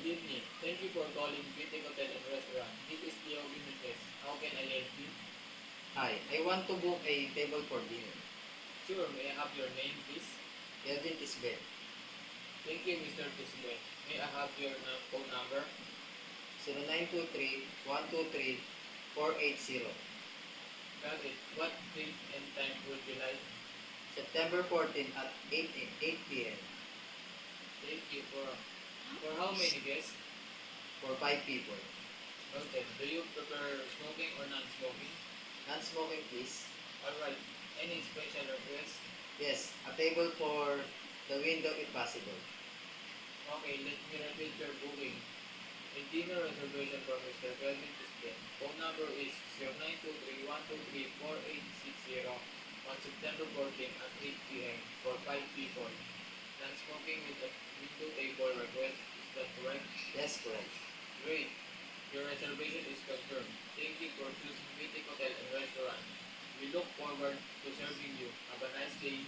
evening. Thank you for calling Beauty Hotel and Restaurant. This is Leo Benitez. How can I help you? Hi, I want to book a table for dinner. Sure, may I have your name, please? Kelvin Tisbet, Thank you, Mr. Tisbet. May I have your phone number? 0923-123-480. Got it. What date and time would you like? September 14 at 8 p.m. Thank you for how many guests? for 5 people. Noted. Do you prefer smoking or non-smoking? Non-smoking, please. Alright. Any special request? Yes, a table for the window if possible. Okay, let me repeat your booking. A dinner reservation for Mr. Kelvin Tisbet. Phone number is 0923-123-4860 on September 14 at 8 p.m. for 5 people. Non-smoking with a window table request. Is that correct? Yes, correct. Great. Your reservation is confirmed. Thank you for choosing Mythic Hotel and Restaurant. We look forward to serving you. Have a nice day.